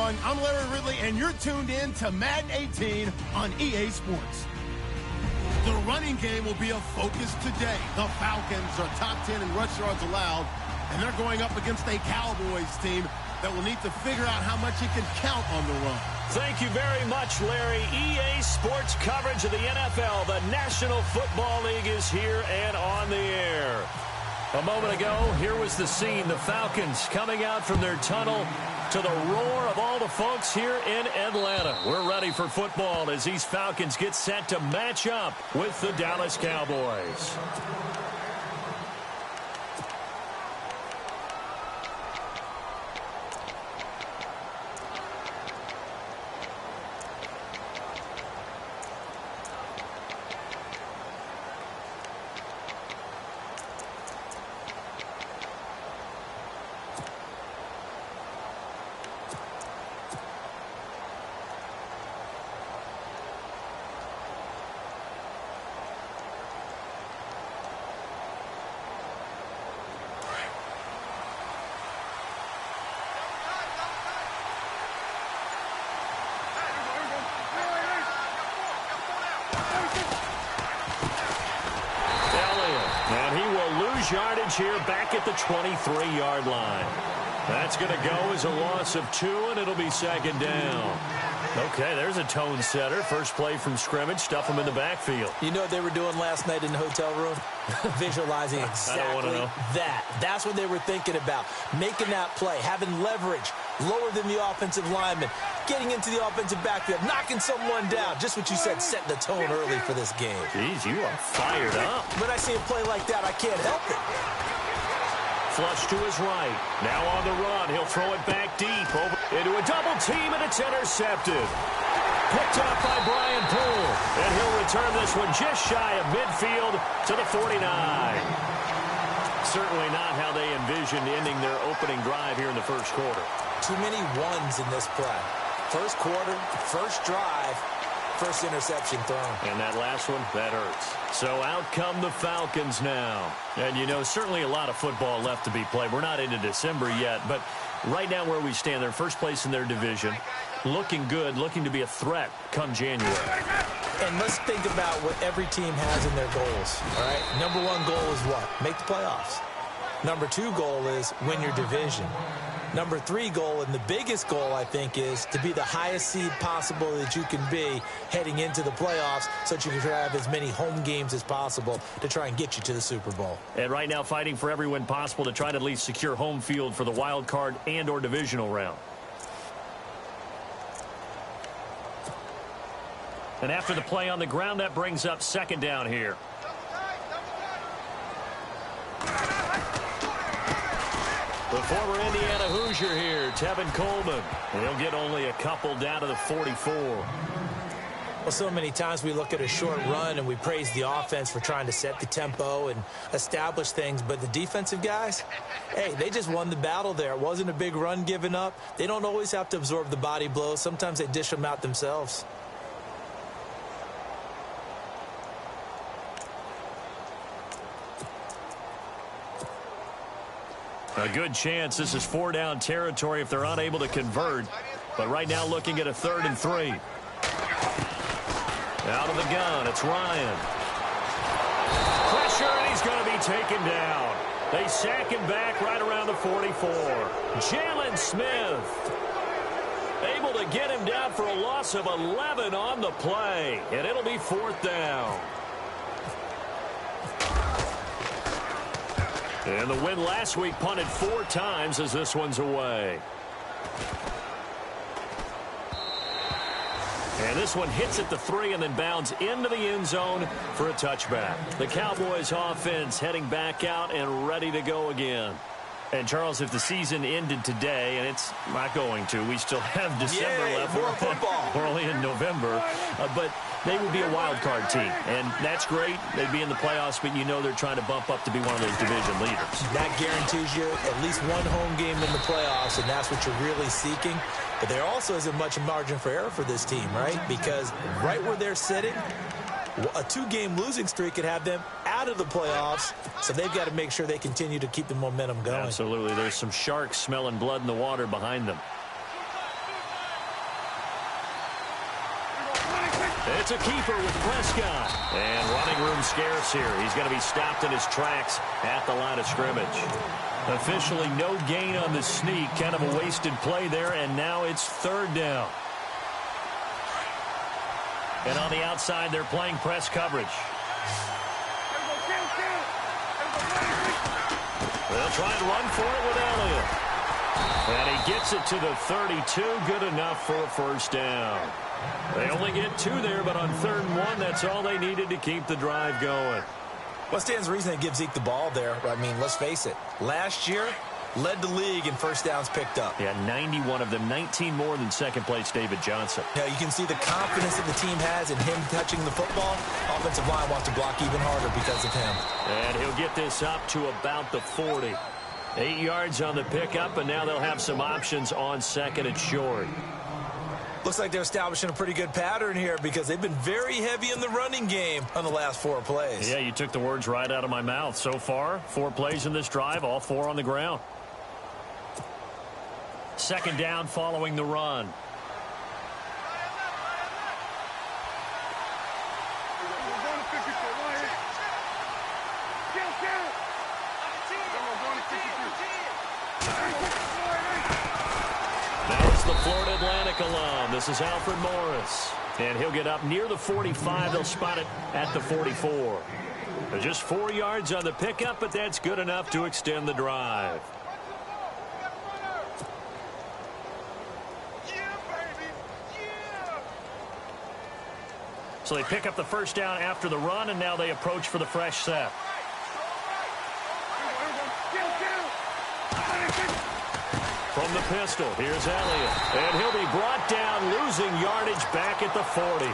everyone. I'm Larry Ridley, and you're tuned in to Madden 18 on EA Sports. The running game will be a focus today. The Falcons are top 10 in rush yards allowed, and they're going up against a Cowboys team that will need to figure out how much it can count on the run. Thank you very much, Larry. EA Sports coverage of the NFL. The National Football League is here and on the air. A moment ago, here was the scene. The Falcons coming out from their tunnel to the roar of all the folks here in Atlanta. We're ready for football as these Falcons get set to match up with the Dallas Cowboys. Yardage here back at the 23-yard line. That's going to go as a loss of 2, and it'll be second down. Okay, there's a tone setter. First play from scrimmage. Stuff them in the backfield. You know what they were doing last night in the hotel room? Visualizing exactly that. That's what they were thinking about. Making that play, having leverage, lower than the offensive lineman, getting into the offensive backfield, knocking someone down. Just what you said, setting the tone early for this game. Jeez, you are fired up. When I see a play like that, I can't help it. Flush to his right. Now on the run. He'll throw it back deep over into a double team, and it's intercepted. Picked up by Brian Poole. And he'll return this one just shy of midfield to the 49. Certainly not how they envisioned ending their opening drive here in the first quarter. Too many ones in this play. First quarter, first drive, first interception thrown. And that last one, that hurts. So out come the Falcons now. And, you know, certainly a lot of football left to be played. We're not into December yet, but right now where we stand, they're first place in their division. Looking good, looking to be a threat come January. And let's think about what every team has in their goals, all right? Number one goal is what? Make the playoffs. Number two goal is win your division. Number three goal, and the biggest goal, I think, is to be the highest seed possible that you can be heading into the playoffs so that you can have as many home games as possible to try and get you to the Super Bowl. And right now fighting for every win possible to try to at least secure home field for the wild card and or divisional round. And after the play on the ground, that brings up second down here. The former Indiana Hoosier here, Tevin Coleman. He'll get only a couple down to the 44. Well, so many times we look at a short run and we praise the offense for trying to set the tempo and establish things, but the defensive guys, hey, they just won the battle there. It wasn't a big run given up. They don't always have to absorb the body blows. Sometimes they dish them out themselves. A good chance this is 4-down territory if they're unable to convert. But right now looking at a 3rd and 3. Out of the gun, it's Ryan. Pressure, and he's going to be taken down. They sack him back right around the 44. Jalen Smith able to get him down for a loss of 11 on the play. And it'll be 4th down. And the win last week punted 4 times as this one's away. And this one hits at the 3 and then bounds into the end zone for a touchback. The Cowboys offense heading back out and ready to go again. And, Charles, if the season ended today, and it's not going to, we still have December left. More football. We're only in November. But they would be a wild card team, and that's great. They'd be in the playoffs, but you know they're trying to bump up to be one of those division leaders. That guarantees you at least one home game in the playoffs, and that's what you're really seeking. But there also isn't much margin for error for this team, right? Because right where they're sitting, a 2-game losing streak could have them out of the playoffs, so they've got to make sure they continue to keep the momentum going. Absolutely. There's some sharks smelling blood in the water behind them. It's a keeper with Prescott. And running room scarce here. He's going to be stopped in his tracks at the line of scrimmage. Officially no gain on the sneak. Kind of a wasted play there, and now it's third down. And on the outside, they're playing press coverage. They'll try and run for it with Elliott. And he gets it to the 32. Good enough for a first down. They only get 2 there, but on 3rd and 1, that's all they needed to keep the drive going. What stands to reason to give Zeke the ball there? I mean, let's face it. Last year, led the league in first downs picked up. Yeah, 91 of them, 19 more than second-place David Johnson. Now, you can see the confidence that the team has in him touching the football. Offensive line wants to block even harder because of him. And he'll get this up to about the 40. 8 yards on the pickup, and now they'll have some options on 2nd and short. Looks like they're establishing a pretty good pattern here because they've been very heavy in the running game on the last 4 plays. Yeah, you took the words right out of my mouth. So far, 4 plays in this drive, all 4 on the ground. 2nd down following the run. Now it's the Florida Atlantic alum. This is Alfred Morris. And he'll get up near the 45. They'll spot it at the 44. There's just 4 yards on the pickup, but that's good enough to extend the drive. So they pick up the first down after the run, and now they approach for the fresh set. From the pistol, here's Elliott. And he'll be brought down, losing yardage back at the 40.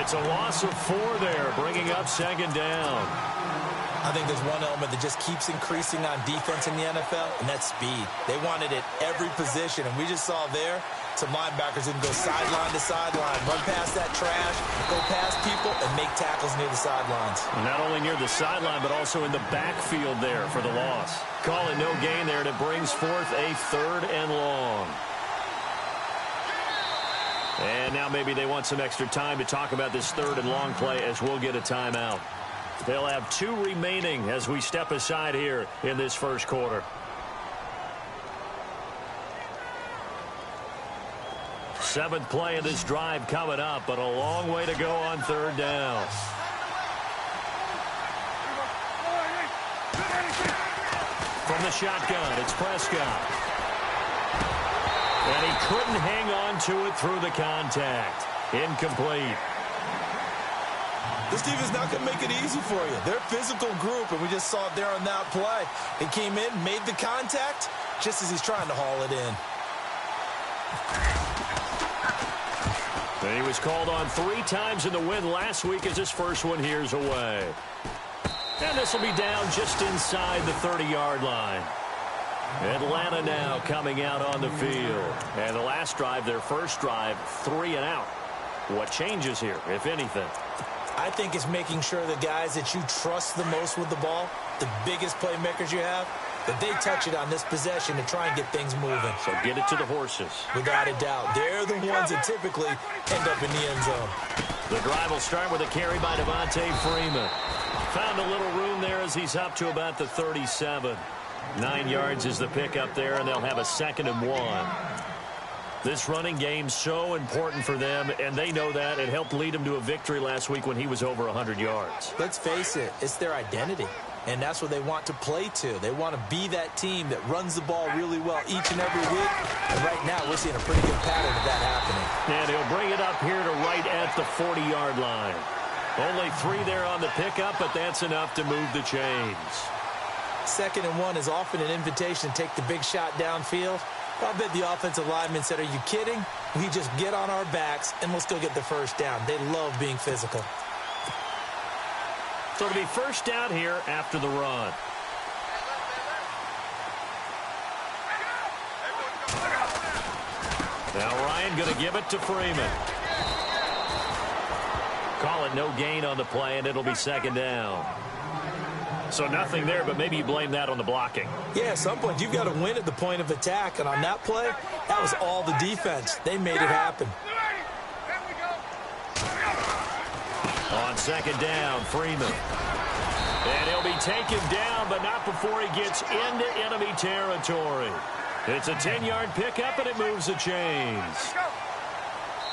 It's a loss of 4 there, bringing up 2nd down. I think there's one element that just keeps increasing on defense in the NFL, and that's speed. They want it at every position, and we just saw there some linebackers who can go sideline to sideline, run past that trash, go past people, and make tackles near the sidelines. And not only near the sideline, but also in the backfield there for the loss. Call it no gain there, and it brings forth a 3rd and long. And now maybe they want some extra time to talk about this 3rd and long play as we'll get a timeout. They'll have 2 remaining as we step aside here in this first quarter. Seventh play of this drive coming up, but a long way to go on 3rd down. From the shotgun, it's Prescott. And he couldn't hang on to it through the contact. Incomplete. This defense is not going to make it easy for you. They're a physical group, and we just saw it there on that play. He came in, made the contact, just as he's trying to haul it in. And he was called on 3 times in the win last week as his first one here's away. And this will be down just inside the 30-yard line. Atlanta now coming out on the field. And the last drive, their first drive, 3 and out. What changes here, if anything? I think it's making sure the guys that you trust the most with the ball, the biggest playmakers you have, that they touch it on this possession to try and get things moving. So get it to the horses. Without a doubt. They're the ones that typically end up in the end zone. The drive will start with a carry by Devontae Freeman. Found a little room there as he's up to about the 37. 9 yards is the pickup there, and they'll have a 2nd and 1. This running game's so important for them, and they know that. It helped lead them to a victory last week when he was over 100 yards. Let's face it, it's their identity, and that's what they want to play to. They want to be that team that runs the ball really well each and every week, and right now we're seeing a pretty good pattern of that happening. And he'll bring it up here to right at the 40-yard line. Only 3 there on the pickup, but that's enough to move the chains. 2nd and 1 is often an invitation to take the big shot downfield. I bet the offensive lineman said, are you kidding? We just get on our backs and let's go get the first down. They love being physical. So it'll be first down here after the run. Now Ryan going to give it to Freeman. Call it no gain on the play, and it'll be 2nd down. So nothing there, but maybe you blame that on the blocking. Yeah, at some point you've got to win at the point of attack, and on that play, that was all the defense. They made it happen. second down, Freeman. And he'll be taken down, but not before he gets into enemy territory. It's a 10-yard pickup, and it moves the chains.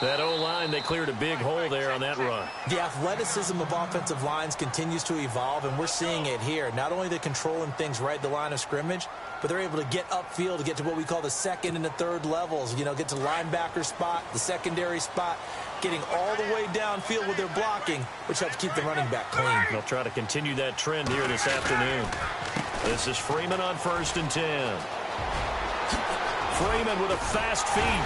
That O-line, they cleared a big hole there on that run. The athleticism of offensive lines continues to evolve, and we're seeing it here. Not only they're controlling things right at the line of scrimmage, but they're able to get upfield to get to what we call the second and the third levels. You know, get to the linebacker spot, the secondary spot, getting all the way downfield with their blocking, which helps keep the running back clean. They'll try to continue that trend here this afternoon. This is Freeman on 1st and 10. Freeman with a fast feet.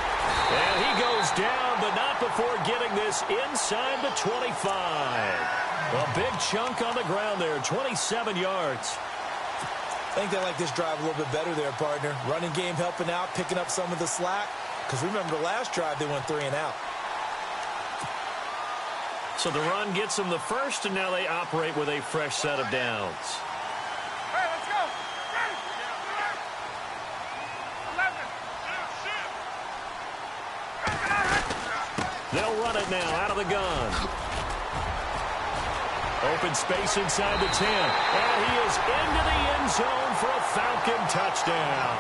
And he goes down, but not before getting this inside the 25. A big chunk on the ground there, 27 yards. I think they like this drive a little bit better there, partner. Running game helping out, picking up some of the slack. Because remember, the last drive, they went 3 and out. So the run gets them the first, and now they operate with a fresh set of downs. Hey, let's go. They'll run it now out of the gun. Open space inside the 10. And he is into the end zone for a Falcon touchdown.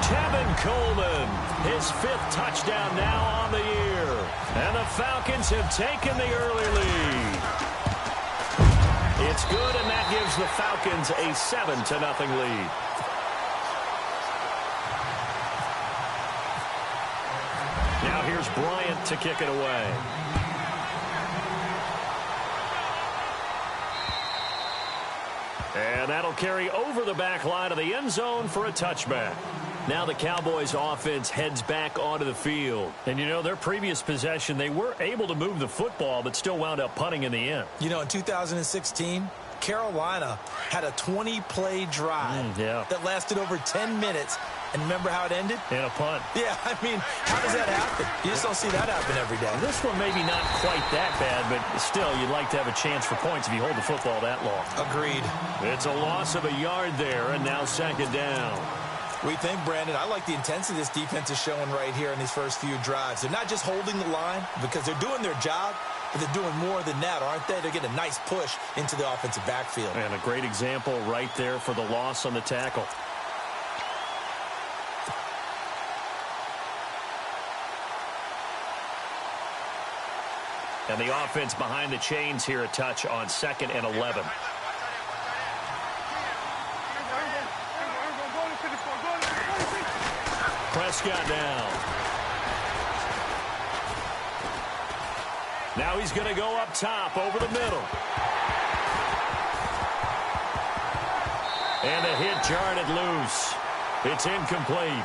Tevin Coleman, his 5th touchdown now on the year. And the Falcons have taken the early lead. It's good, and that gives the Falcons a 7-0 lead. Now here's Bryant to kick it away. And that'll carry over the back line of the end zone for a touchback. Now the Cowboys offense heads back onto the field. And, you know, their previous possession, they were able to move the football, but still wound up punting in the end. You know, in 2016, Carolina had a 20-play drive that lasted over 10 minutes. And remember how it ended? And a punt. Yeah, I mean, how does that happen? You just don't see that happen every day. This one maybe not quite that bad, but still, you'd like to have a chance for points if you hold the football that long. Agreed. It's a loss of a yard there, and now second down. We think, Brandon, I like the intensity this defense is showing right here in these first few drives. They're not just holding the line because they're doing their job, but they're doing more than that, aren't they? They're getting a nice push into the offensive backfield. And a great example right there for the loss on the tackle. And the offense behind the chains here a touch on 2nd and 11. Prescott down. Now he's going to go up top over the middle. And a hit jarred it loose. It's incomplete.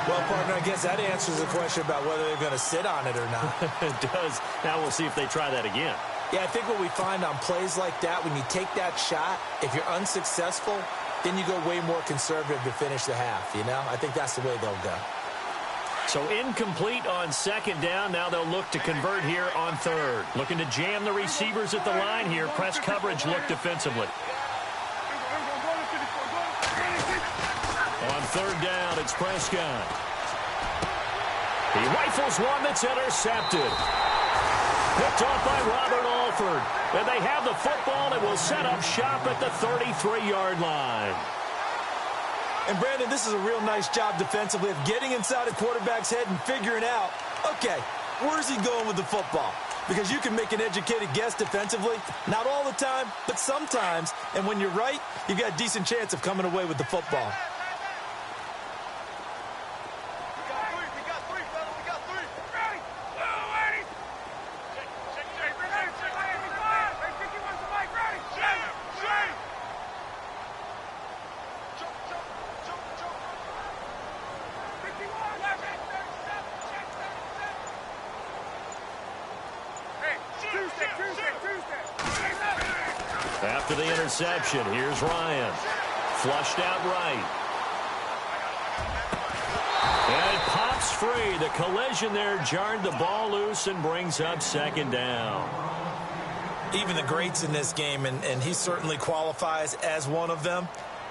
Well, partner, I guess that answers the question about whether they're going to sit on it or not. It does. Now we'll see if they try that again. Yeah, I think what we find on plays like that, when you take that shot, if you're unsuccessful, then you go way more conservative to finish the half, you know? I think that's the way they'll go. So incomplete on 2nd down. Now they'll look to convert here on 3rd. Looking to jam the receivers at the line here. Press coverage look defensively. On 3rd down, it's Prescott. He rifles one that's intercepted. Picked off by Robert Alford. And they have the football and will set up shop at the 33-yard line. And, Brandon, this is a real nice job defensively of getting inside a quarterback's head and figuring out, okay, where's he going with the football? Because you can make an educated guess defensively. Not all the time, but sometimes. And when you're right, you've got a decent chance of coming away with the football. After the interception, here's Ryan. Flushed out right. And it pops free. The collision there jarred the ball loose and brings up 2nd down. Even the greats in this game, and he certainly qualifies as one of them,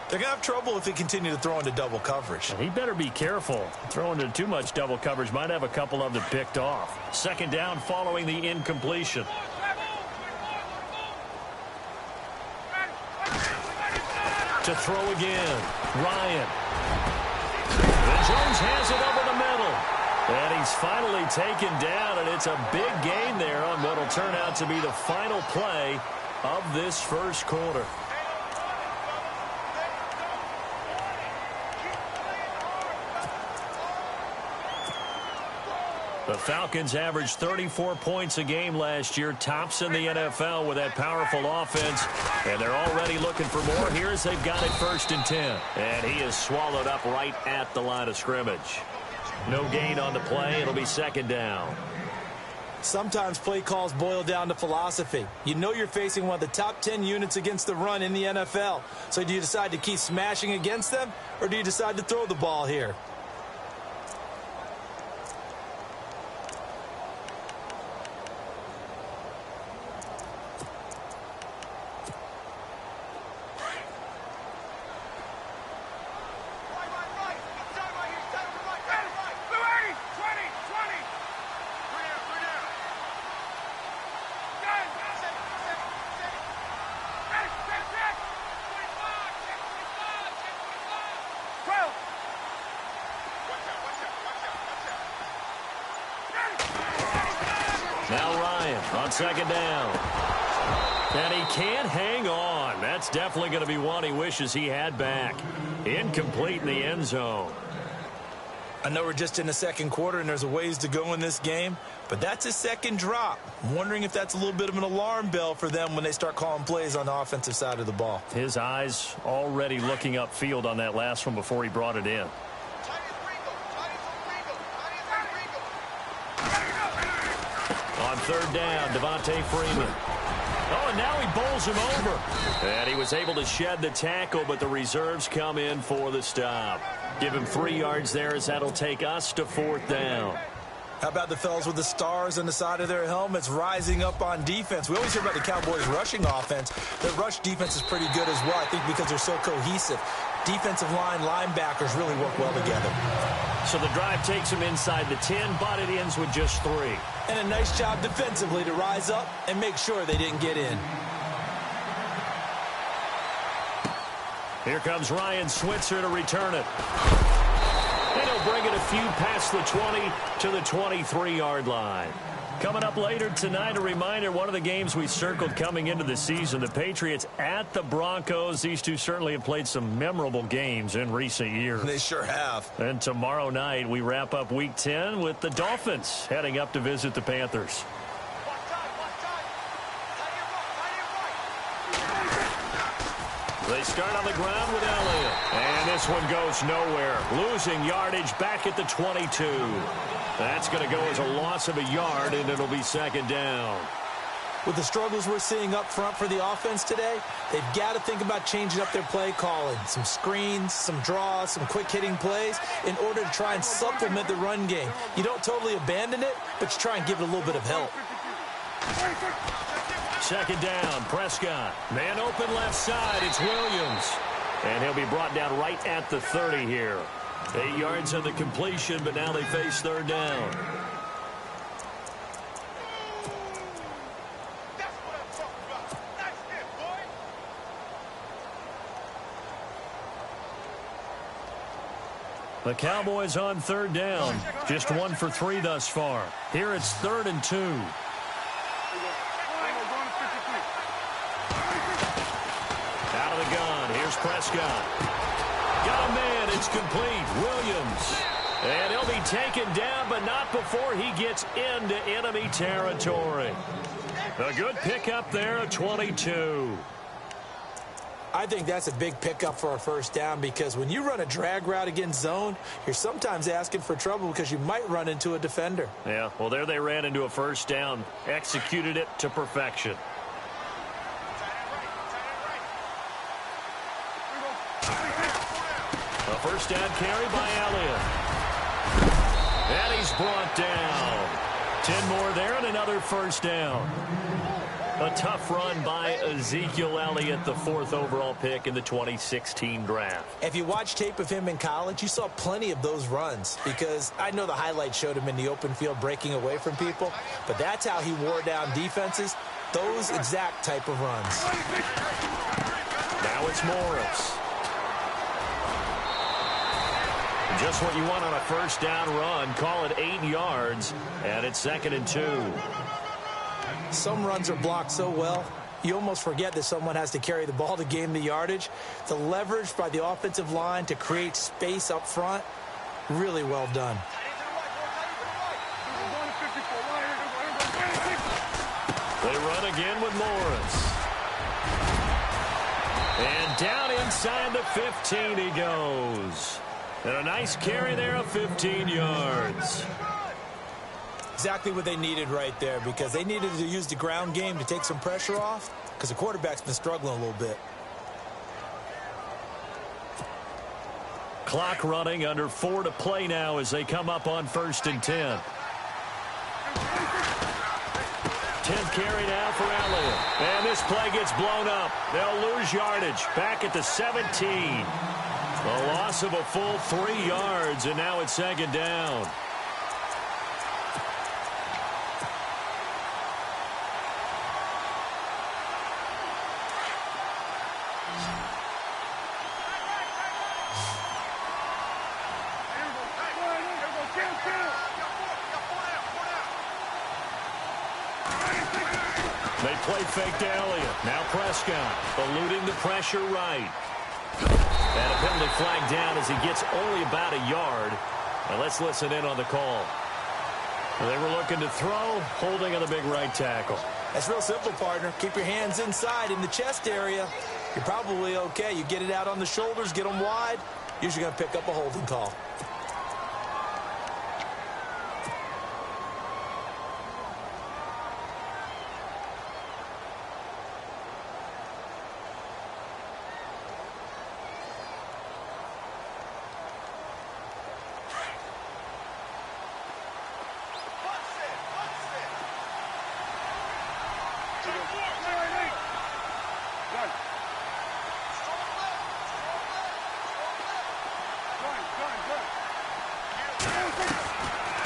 they're going to have trouble if they continue to throw into double coverage. He better be careful. Throwing into too much double coverage might have a couple of them picked off. 2nd down following the incompletion. To throw again. Ryan. And Jones has it over the middle. And he's finally taken down, and it's a big gain there on what will turn out to be the final play of this first quarter. The Falcons averaged 34 points a game last year, tops in the NFL with that powerful offense, and they're already looking for more here as they've got it 1st and 10. And he is swallowed up right at the line of scrimmage. No gain on the play. It'll be 2nd down. Sometimes play calls boil down to philosophy. You know you're facing one of the top 10 units against the run in the NFL. So do you decide to keep smashing against them, or do you decide to throw the ball here? Now Ryan on 2nd down. And he can't hang on. That's definitely going to be one he wishes he had back. Incomplete in the end zone. I know we're just in the 2nd quarter and there's a ways to go in this game, but that's his 2nd drop. I'm wondering if that's a little bit of an alarm bell for them when they start calling plays on the offensive side of the ball. His eyes already looking upfield on that last one before he brought it in. On 3rd down, Devontae Freeman. Oh, and now he bowls him over. And he was able to shed the tackle, but the reserves come in for the stop. Give him 3 yards there as that'll take us to 4th down. How about the fellas with the stars on the side of their helmets rising up on defense? We always hear about the Cowboys' rushing offense. Their rush defense is pretty good as well, I think, because they're so cohesive. Defensive line, linebackers really work well together. So the drive takes him inside the 10, but it ends with just 3. And a nice job defensively to rise up and make sure they didn't get in. Here comes Ryan Switzer to return it. And he'll bring it a few past the 20 to the 23-yard line. Coming up later tonight, a reminder, one of the games we circled coming into the season, the Patriots at the Broncos. These two certainly have played some memorable games in recent years. They sure have. And tomorrow night, we wrap up Week 10 with the Dolphins heading up to visit the Panthers. They start on the ground with Elliott. And this one goes nowhere. Losing yardage back at the 22. That's going to go as a loss of a yard, and it'll be 2nd down. With the struggles we're seeing up front for the offense today, they've got to think about changing up their play calling. Some screens, some draws, some quick-hitting plays in order to try and supplement the run game. You don't totally abandon it, but you try and give it a little bit of help. 2nd down, Prescott. Man open left side, it's Williams. And he'll be brought down right at the 30 here. 8 yards on the completion, but now they face 3rd down. The Cowboys on 3rd down. Just 1 for 3 thus far. Here it's 3rd and 2. Out of the gun. Here's Prescott. Got a man. It's complete. Williams. And he'll be taken down, but not before he gets into enemy territory. A good pickup there at 22. I think that's a big pickup for a 1st down, because when you run a drag route against zone, you're sometimes asking for trouble because you might run into a defender. Yeah, well, there they ran into a 1st down, executed it to perfection. A 1st down carry by Elliott. And he's brought down. 10 more there and another 1st down. A tough run by Ezekiel Elliott, the 4th overall pick in the 2016 draft. If you watch tape of him in college, you saw plenty of those runs, because I know the highlights showed him in the open field breaking away from people, but that's how he wore down defenses, those exact type of runs. Now it's Morris. Just what you want on a first down run. Call it 8 yards, and it's 2nd and 2. Some runs are blocked so well, you almost forget that someone has to carry the ball to gain the yardage. The leverage by the offensive line to create space up front, really well done. They run again with Morris. And down inside the 15 he goes. And a nice carry there of 15 yards. Exactly what they needed right there, because they needed to use the ground game to take some pressure off, because the quarterback's been struggling a little bit. Clock running, under 4 to play now as they come up on 1st and 10. 10th carry now for Elliott. And this play gets blown up. They'll lose yardage. Back at the 17. A loss of a full 3 yards, and now it's 2nd down. They play fake to Elliott. Now Prescott eluding the pressure right. And a penalty flag down as he gets only about a yard. And let's listen in on the call. They were looking to throw, holding on the big right tackle. That's real simple, partner. Keep your hands inside in the chest area. You're probably okay. You get it out on the shoulders, get them wide. Usually going to pick up a holding call.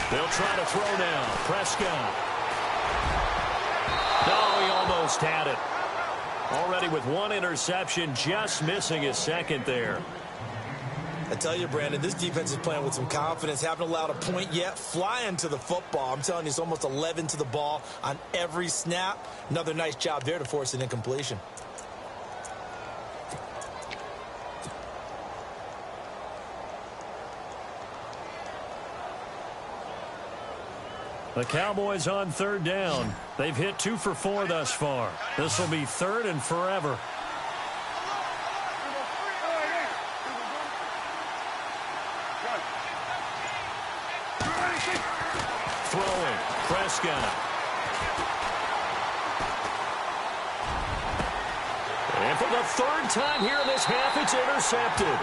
They'll try to throw now. Prescott. No, he almost had it. Already with 1 interception, just missing his 2nd there. I tell you, Brandon, this defense is playing with some confidence. Haven't allowed a point yet. Flying to the football. I'm telling you, it's almost 11 to the ball on every snap. Another nice job there to force an incompletion. The Cowboys on 3rd down. They've hit 2 for 4 thus far. This will be 3rd and forever. Throwing. Prescott. And for the 3rd time here in this half, it's intercepted.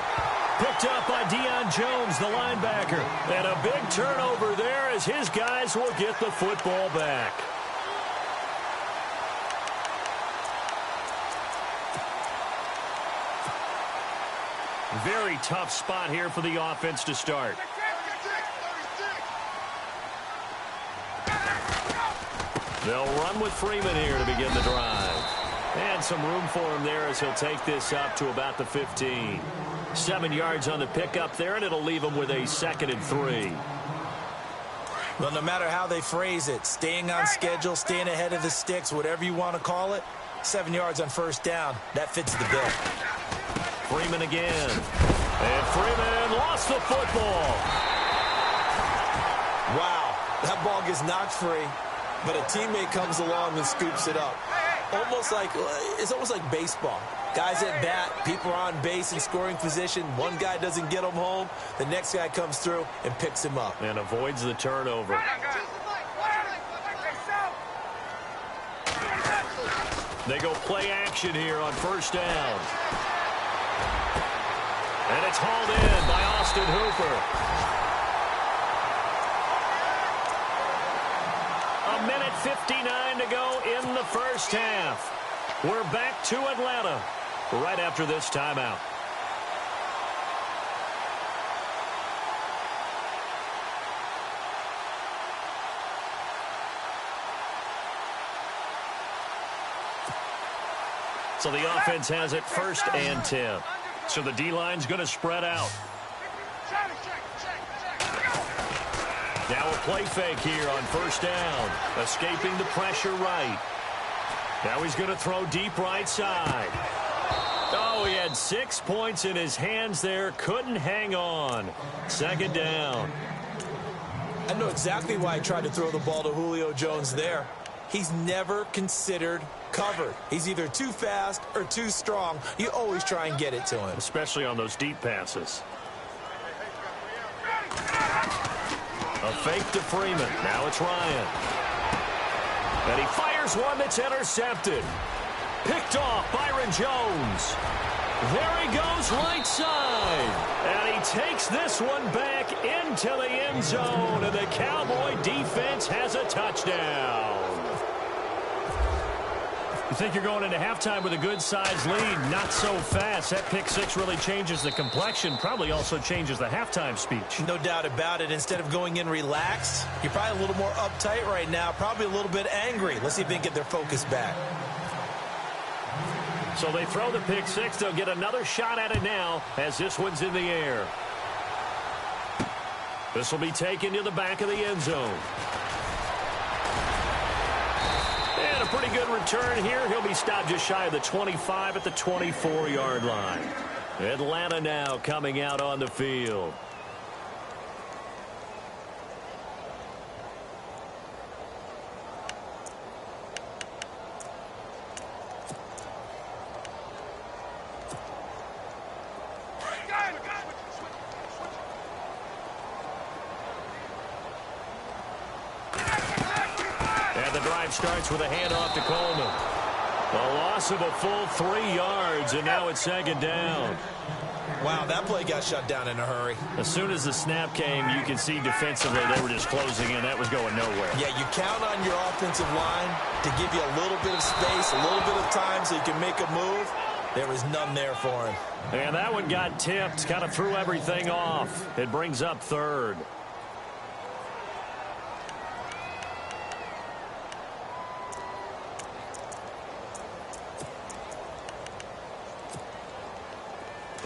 Picked up by Deion Jones, the linebacker. And a big turnover there as his guys will get the football back. Very tough spot here for the offense to start. They'll run with Freeman here to begin the drive. And some room for him there as he'll take this up to about the 15. 7 yards on the pickup there, and it'll leave him with a 2nd and 3. Well, no matter how they phrase it, staying on schedule, staying ahead of the sticks, whatever you want to call it, 7 yards on 1st down, that fits the bill. Freeman again. And Freeman lost the football. Wow, that ball gets knocked free, but a teammate comes along and scoops it up. It's almost like baseball. Guys at bat, people are on base in scoring position. One guy doesn't get him home. The next guy comes through and picks him up. And avoids the turnover. They go play action here on 1st down. And it's hauled in by Austin Hooper. A minute 59 to go in the 1st half. We're back to Atlanta right after this timeout. So the offense has it 1st and 10. So the D-line's going to spread out. Now a play fake here on first down. Escaping the pressure right. Now he's going to throw deep right side. Oh, he had 6 points in his hands there. Couldn't hang on. Second down. I know exactly why I tried to throw the ball to Julio Jones there. He's never considered covered. He's either too fast or too strong. You always try and get it to him. Especially on those deep passes. A fake to Freeman. Now it's Ryan. And he fires one that's intercepted. Picked off Byron Jones. There he goes right side. And he takes this one back into the end zone. And the Cowboy defense has a touchdown. You think you're going into halftime with a good-sized lead. Not so fast. That pick six really changes the complexion. Probably also changes the halftime speech. No doubt about it. Instead of going in relaxed, you're probably a little more uptight right now. Probably a little bit angry. Let's see if they can get their focus back. So they throw the pick six. They'll get another shot at it now as this one's in the air. This will be taken to the back of the end zone. And a pretty good return here. He'll be stopped just shy of the 25 at the 24-yard line. Atlanta now coming out on the field. Starts with a handoff to Coleman. A loss of a full 3 yards, and now it's second down. Wow, that play got shut down in a hurry. As soon as the snap came, you can see defensively they were just closing in. That was going nowhere. Yeah, you count on your offensive line to give you a little bit of space, a little bit of time so you can make a move. There was none there for him. And that one got tipped, kind of threw everything off. It brings up third.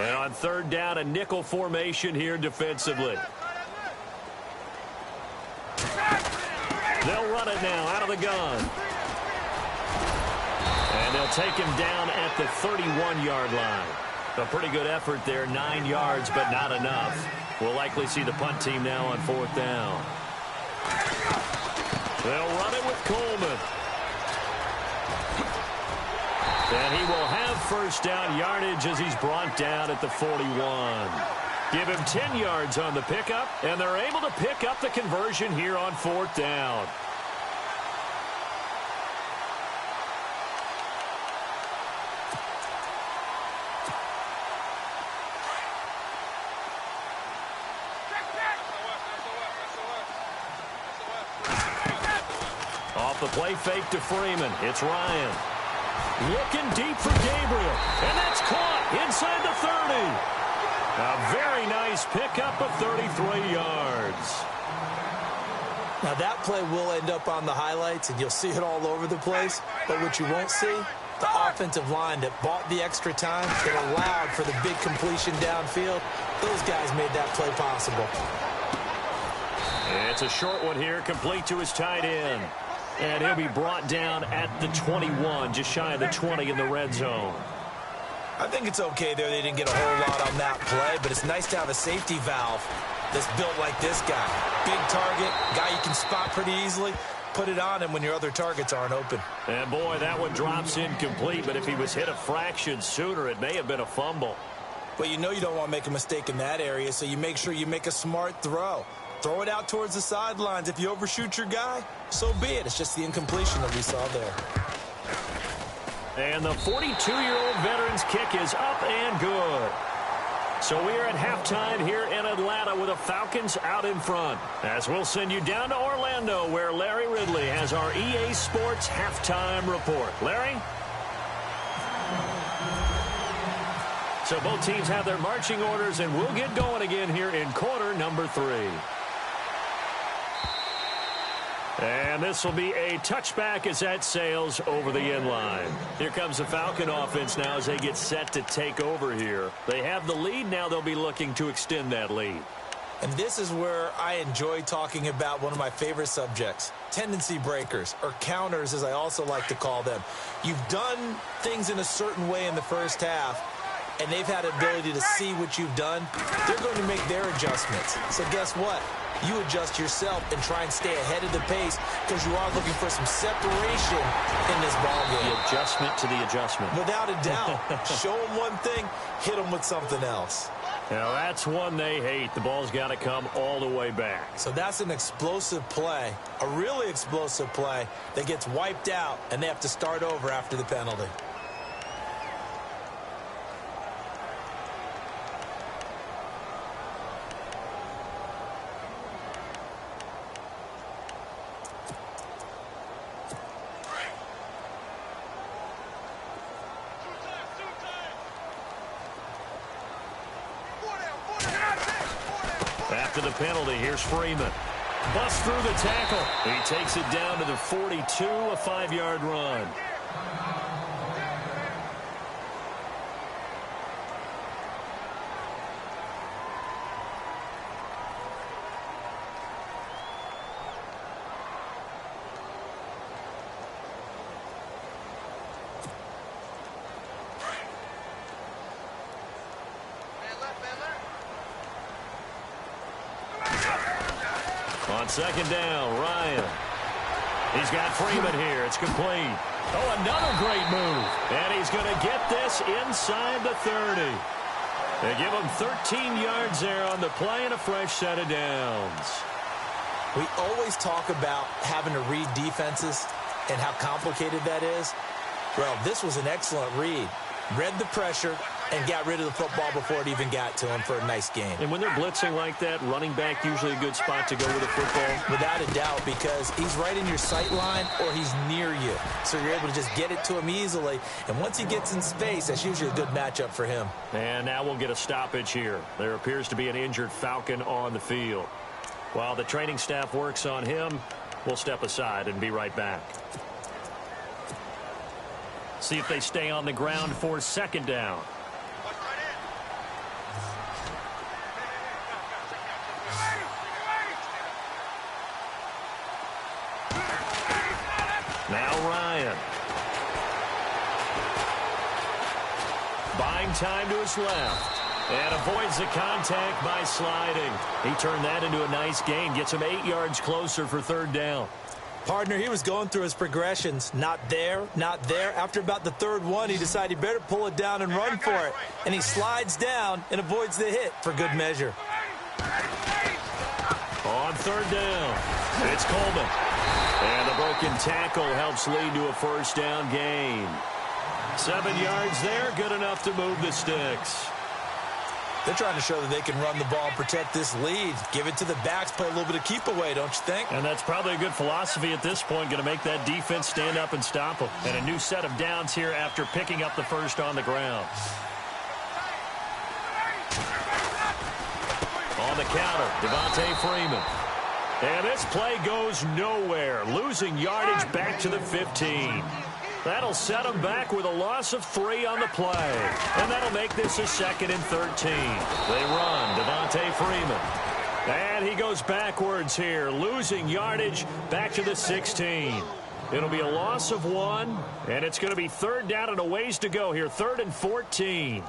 And on third down, a nickel formation here defensively. They'll run it now out of the gun. And they'll take him down at the 31-yard line. A pretty good effort there, 9 yards, but not enough. We'll likely see the punt team now on fourth down. They'll run it with Coleman. And he will have first down yardage as he's brought down at the 41. Give him 10 yards on the pickup, and they're able to pick up the conversion here on fourth down. Off the play fake to Freeman. It's Ryan. Looking deep for Gabriel, and that's caught inside the 30. A very nice pickup of 33 yards. Now that play will end up on the highlights, and you'll see it all over the place. But what you won't see, the offensive line that bought the extra time, that allowed for the big completion downfield. Those guys made that play possible. It's a short one here, complete to his tight end. And he'll be brought down at the 21, just shy of the 20 in the red zone. I think it's okay there. They didn't get a whole lot on that play, but it's nice to have a safety valve that's built like this guy. Big target, guy you can spot pretty easily. Put it on him when your other targets aren't open. And, boy, that one drops incomplete, but if he was hit a fraction sooner, it may have been a fumble. Well, you know you don't want to make a mistake in that area, so you make sure you make a smart throw. Throw it out towards the sidelines. If you overshoot your guy, so be it. It's just the incompletion that we saw there. And the 42-year-old veteran's kick is up and good. So we are at halftime here in Atlanta with the Falcons out in front. As we'll send you down to Orlando where Larry Ridley has our EA Sports halftime report. Larry? So both teams have their marching orders, and we'll get going again here in quarter number 3. And this will be a touchback as that sails over the end line. Here comes the Falcon offense now as they get set to take over here. They have the lead. Now they'll be looking to extend that lead. And this is where I enjoy talking about one of my favorite subjects, tendency breakers, or counters as I also like to call them. You've done things in a certain way in the first half, and they've had the ability to see what you've done. They're going to make their adjustments. So guess what? You adjust yourself and try and stay ahead of the pace because you are looking for some separation in this ballgame. The adjustment to the adjustment. Without a doubt. Show them one thing, hit them with something else. Now, that's one they hate. The ball's got to come all the way back. So that's an explosive play, a really explosive play that gets wiped out, and they have to start over after the penalty. After the penalty, here's Freeman. Busts through the tackle. He takes it down to the 42, a 5-yard run. On second down, Ryan. He's got Freeman here. It's complete. Oh, another great move. And he's going to get this inside the 30. They give him 13 yards there on the play and a fresh set of downs. We always talk about having to read defenses and how complicated that is. Well, this was an excellent read. Read the pressure and got rid of the football before it even got to him for a nice game. And when they're blitzing like that, running back usually a good spot to go with the football? Without a doubt, because he's right in your sight line or he's near you. So you're able to just get it to him easily. And once he gets in space, that's usually a good matchup for him. And now we'll get a stoppage here. There appears to be an injured Falcon on the field. While the training staff works on him, we'll step aside and be right back. See if they stay on the ground for second down. Now Ryan. Buying time to his left. And avoids the contact by sliding. He turned that into a nice gain. Gets him 8 yards closer for third down. Partner, he was going through his progressions. Not there, not there. After about the third one, he decided he better pull it down and run for it. And he slides down and avoids the hit for good measure. On third down, it's Coleman. And the broken tackle helps lead to a first down gain. 7 yards there, good enough to move the sticks. They're trying to show that they can run the ball and protect this lead. Give it to the backs, play a little bit of keep away, don't you think? And that's probably a good philosophy at this point, going to make that defense stand up and stop them. And a new set of downs here after picking up the first on the ground. On the counter, Devontae Freeman. And this play goes nowhere, losing yardage back to the 15. That'll set them back with a loss of 3 on the play. And that'll make this a 2nd and 13. They run Devontae Freeman. And he goes backwards here, losing yardage back to the 16. It'll be a loss of 1, and it's going to be third down and a ways to go here, 3rd and 14.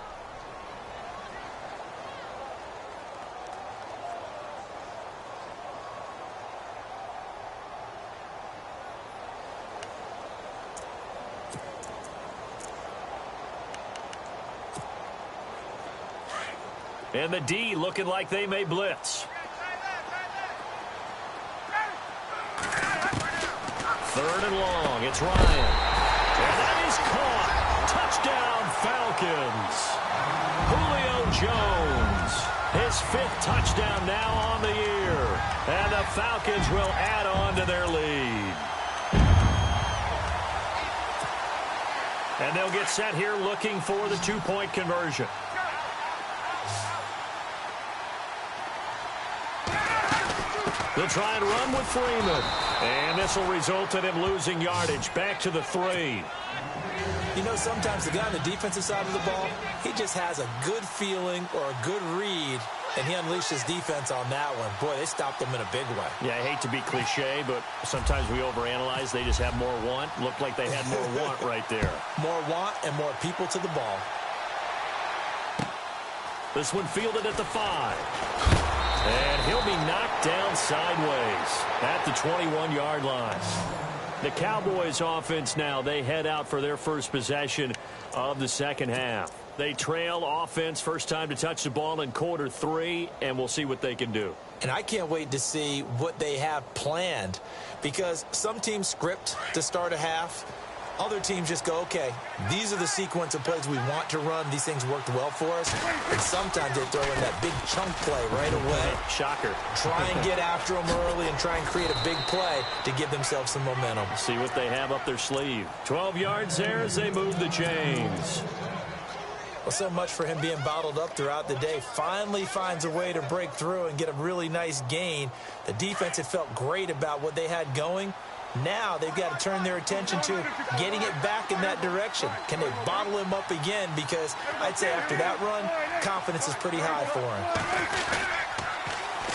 And the D looking like they may blitz. 3rd and long. It's Ryan. And that is caught. Touchdown, Falcons. Julio Jones. His 5th touchdown now on the year. And the Falcons will add on to their lead. And they'll get set here looking for the 2-point conversion. They'll try and run with Freeman. And this will result in him losing yardage back to the 3. You know, sometimes the guy on the defensive side of the ball, he just has a good feeling or a good read, and he unleashed his defense on that one. Boy, they stopped him in a big way. Yeah, I hate to be cliche, but sometimes we overanalyze. They just have more want. Looked like they had more want right there. More want and more people to the ball. This one fielded at the 5. And he'll be knocked down sideways at the 21-yard line. The Cowboys offense now, they head out for their first possession of the second half. They trail offense, first time to touch the ball in quarter 3, and we'll see what they can do. And I can't wait to see what they have planned, because some teams script to start a half. Other teams just go, okay, these are the sequence of plays we want to run. These things worked well for us. And sometimes they throw in that big chunk play right away. Shocker. Try and get after them early and try and create a big play to give themselves some momentum. See what they have up their sleeve. 12 yards there as they move the chains. Well, so much for him being bottled up throughout the day. Finally finds a way to break through and get a really nice gain. The defense had felt great about what they had going. Now they've got to turn their attention to getting it back in that direction. Can they bottle him up again? Because I'd say after that run, confidence is pretty high for him.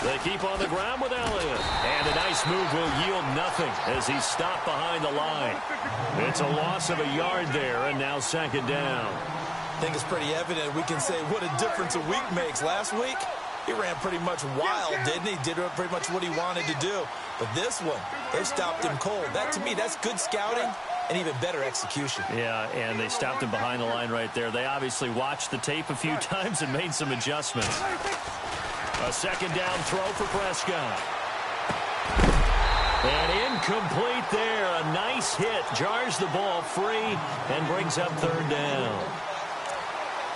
They keep on the ground with Elliott. And a nice move will yield nothing as he's stopped behind the line. It's a loss of a yard there, and now second down. I think it's pretty evident. We can say what a difference a week makes. Last week, he ran pretty much wild, didn't he? Did pretty much what he wanted to do. But this one, they stopped him cold. That, to me, that's good scouting and even better execution. Yeah, and they stopped him behind the line right there. They obviously watched the tape a few times and made some adjustments. A second down throw for Prescott. And incomplete there. A nice hit. Jars the ball free and brings up third down.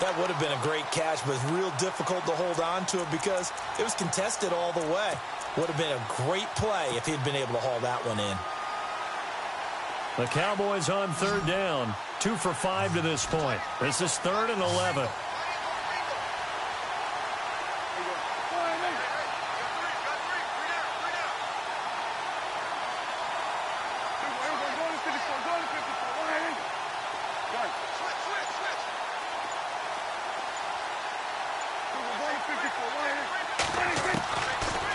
That would have been a great catch, but it's real difficult to hold on to it because it was contested all the way. Would have been a great play if he'd been able to haul that one in. The Cowboys on third down. 2 for 5 to this point. This is 3rd and 11.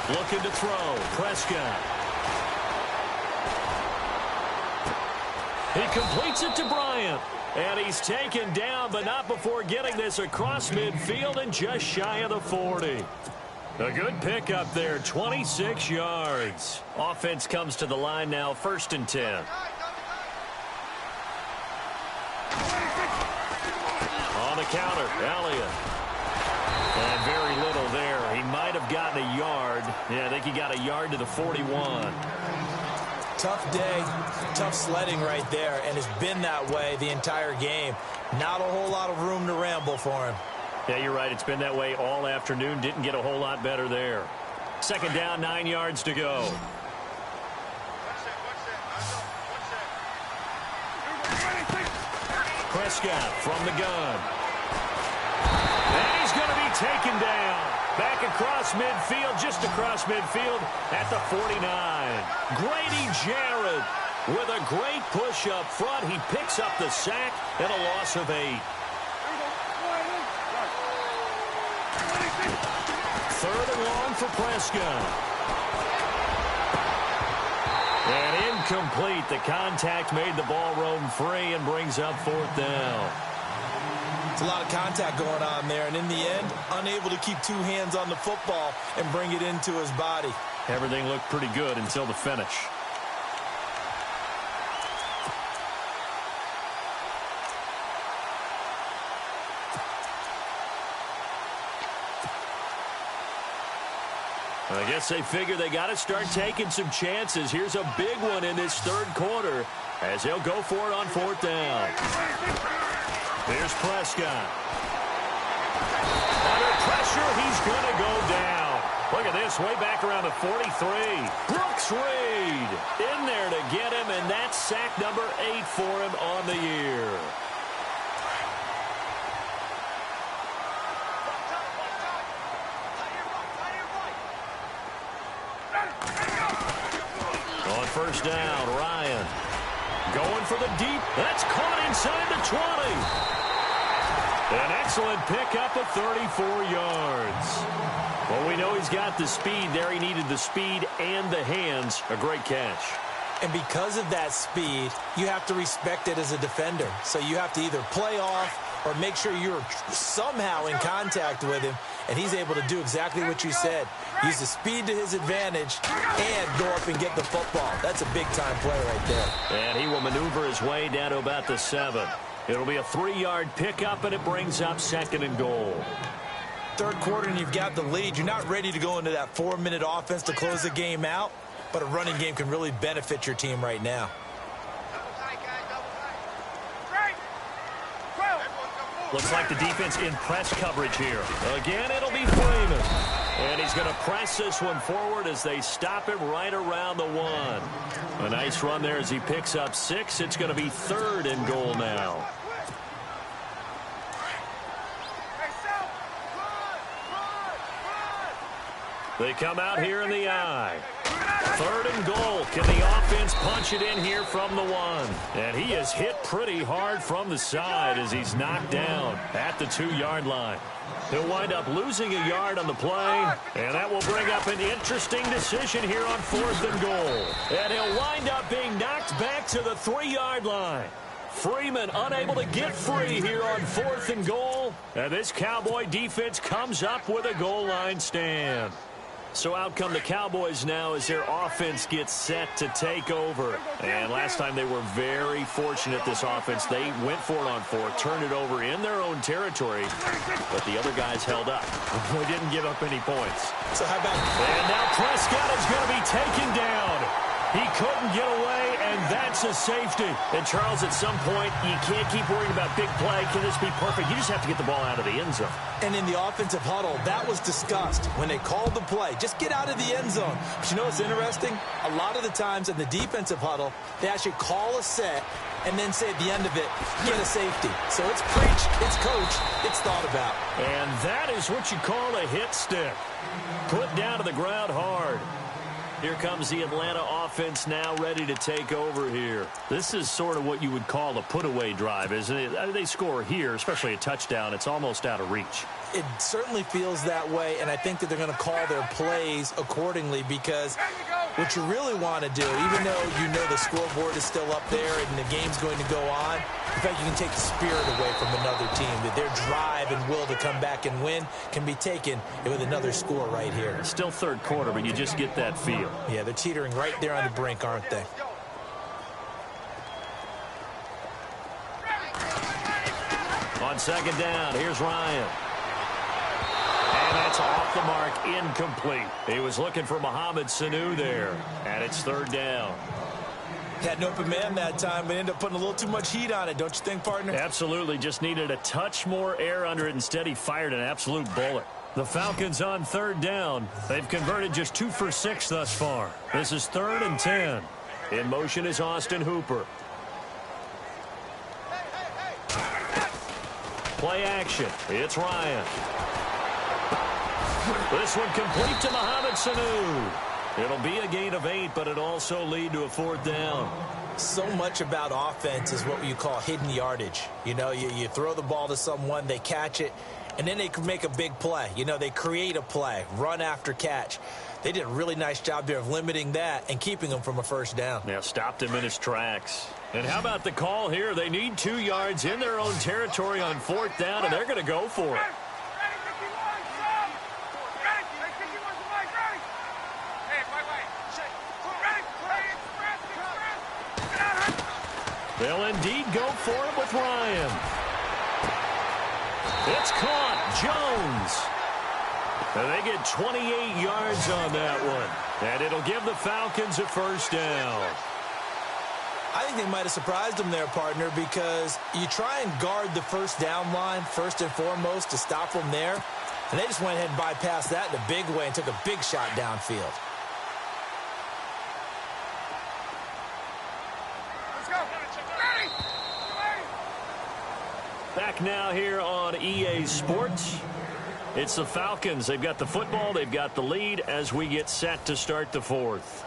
Looking to throw. Prescott. He completes it to Bryant. And he's taken down, but not before getting this across midfield and just shy of the 40. A good pickup there, 26 yards. Offense comes to the line now, 1st and 10. On the counter, Elliott. And very little there. He might have gotten a yard. Yeah, I think he got a yard to the 41. Tough day, tough sledding right there, and it's been that way the entire game. Not a whole lot of room to ramble for him. Yeah, you're right. It's been that way all afternoon. Didn't get a whole lot better there. Second down, 9 yards to go. Prescott from the gun. And he's going to be taken down. Back across midfield, just across midfield at the 49. Grady Jarrett with a great push up front. He picks up the sack and a loss of 8. 3rd and long for Prescott. And incomplete. The contact made the ball roam free and brings up 4th down. It's a lot of contact going on there, and in the end, unable to keep 2 hands on the football and bring it into his body. Everything looked pretty good until the finish. I guess they figure they got to start taking some chances. Here's a big one in this 3rd quarter as they'll go for it on 4th down. Here's Prescott. Under pressure, he's going to go down. Look at this, way back around the 43. Brooks Reed in there to get him, and that's sack number 8 for him on the year. On 1st down, Ryan. Going for the deep. That's caught inside the 20. An excellent pickup of 34 yards. Well, we know he's got the speed there. He needed the speed and the hands. A great catch. And because of that speed, you have to respect it as a defender. So you have to either play off or make sure you're somehow in contact with him, and he's able to do exactly what you said. Use the speed to his advantage and go up and get the football. That's a big-time play right there. And he will maneuver his way down to about the 7. It'll be a 3-yard pickup, and it brings up 2nd and goal. Third quarter, and you've got the lead. You're not ready to go into that 4-minute offense to close the game out, but a running game can really benefit your team right now. Looks like the defense in press coverage here. Again, it'll be Freeman. And he's going to press this one forward as they stop him right around the 1. A nice run there as he picks up 6. It's going to be 3rd and goal now. They come out here in the I. 3rd and goal. Can the offense punch it in here from the 1? And he is hit pretty hard from the side as he's knocked down at the 2-yard line. He'll wind up losing a yard on the play, and that will bring up an interesting decision here on 4th and goal. And he'll wind up being knocked back to the 3-yard line. Freeman unable to get free here on 4th and goal. And this Cowboy defense comes up with a goal line stand. So out come the Cowboys now as their offense gets set to take over. And last time they were very fortunate, this offense. They went for it on 4, turned it over in their own territory, but the other guys held up. They didn't give up any points. So how about... And now Prescott is going to be taken down. He couldn't get away, and that's a safety. And, Charles, at some point, you can't keep worrying about big play. Can this be perfect? You just have to get the ball out of the end zone. And in the offensive huddle, that was discussed when they called the play. Just get out of the end zone. But you know what's interesting? A lot of the times in the defensive huddle, they actually call a set and then say at the end of it, get a safety. So it's preached, it's coached, it's thought about. And that is what you call a hit stick. Put down to the ground hard. Here comes the Atlanta offense now ready to take over here. This is sort of what you would call a put-away drive, isn't it? They score here, especially a touchdown. It's almost out of reach. It certainly feels that way, and I think that they're going to call their plays accordingly because what you really want to do, even though you know the scoreboard is still up there and the game's going to go on, in fact, you can take the spirit away from another team. That their drive and will to come back and win can be taken with another score right here. Still third quarter, but you just get that feel. Yeah, they're teetering right there on the brink, aren't they? On 2nd down, here's Ryan. And that's off the mark, incomplete. He was looking for Mohamed Sanu there, and it's 3rd down. Had an open man that time, but ended up putting a little too much heat on it, don't you think, partner? Absolutely, just needed a touch more air under it. Instead, he fired an absolute bullet. The Falcons on 3rd down. They've converted just 2 for 6 thus far. This is 3rd and 10. In motion is Austin Hooper. Play action. It's Ryan. This one complete to Mohamed Sanu. It'll be a gain of 8, but it also lead to a 4th down. So much about offense is what you call hidden yardage. You know, you throw the ball to someone, they catch it, and then they can make a big play. You know, they create a play, run after catch. They did a really nice job there of limiting that and keeping him from a 1st down. Yeah, stopped him in his tracks. And how about the call here? They need 2 yards in their own territory on 4th down, and they're going to go for it. They'll indeed go for it with Ryan. It's caught. Jones. And they get 28 yards on that one. And it'll give the Falcons a 1st down. I think they might have surprised them there, partner, because you try and guard the 1st down line first and foremost to stop them there. And they just went ahead and bypassed that in a big way and took a big shot downfield. Back now here on EA Sports. It's the Falcons. They've got the football. They've got the lead as we get set to start the 4th.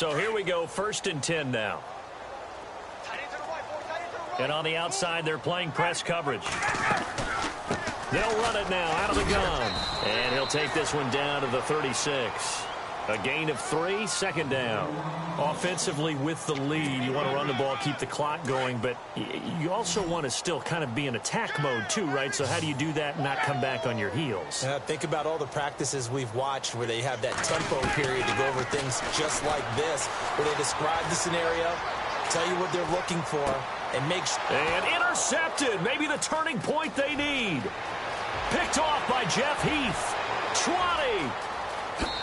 So here we go, 1st and 10 now. And on the outside, they're playing press coverage. They'll run it now out of the gun. And he'll take this one down to the 36. A gain of 3, 2nd down. Offensively with the lead, you want to run the ball, keep the clock going, but you also want to still kind of be in attack mode too, right? So how do you do that and not come back on your heels? Think about all the practices we've watched where they have that tempo period to go over things just like this, where they describe the scenario, tell you what they're looking for, and make sure. And intercepted. Maybe the turning point they need. Picked off by Jeff Heath. 20.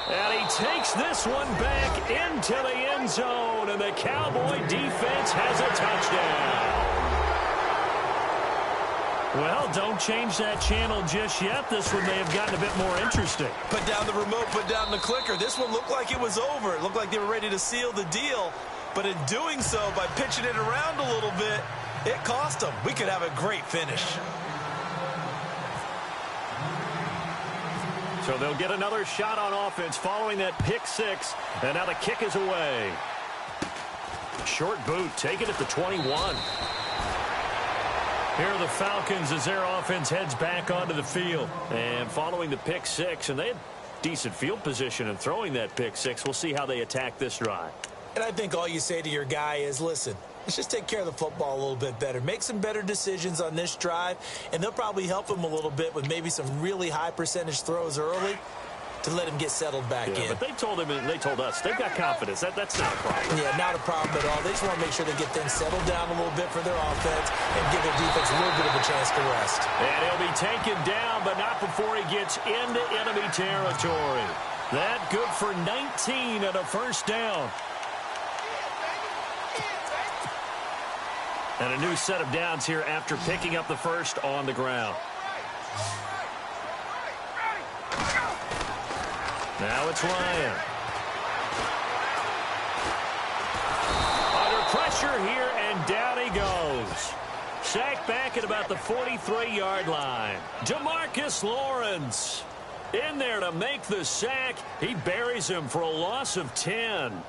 And he takes this one back into the end zone, and the Cowboy defense has a touchdown. Well, don't change that channel just yet. This one may have gotten a bit more interesting. Put down the remote, put down the clicker. This one looked like it was over. It looked like they were ready to seal the deal. But in doing so, by pitching it around a little bit, it cost them. We could have a great finish. So they'll get another shot on offense following that pick 6. And now the kick is away. Short boot, taken at the 21. Here are the Falcons as their offense heads back onto the field. And following the pick 6, and they had decent field position in throwing that pick 6. We'll see how they attack this drive. And I think all you say to your guy is, listen, let's just take care of the football a little bit better. Make some better decisions on this drive, and they'll probably help him a little bit with maybe some really high percentage throws early to let him get settled back in. But they told him, and they told us, they've got confidence. That's not a problem. Yeah, not a problem at all. They just want to make sure they get things settled down a little bit for their offense and give their defense a little bit of a chance to rest. And he'll be taken down, but not before he gets into enemy territory. That good for 19 and a 1st down. And a new set of downs here after picking up the 1st on the ground. Now it's Ryan. Under pressure here, and down he goes. Sacked back at about the 43-yard line. DeMarcus Lawrence in there to make the sack. He buries him for a loss of 10.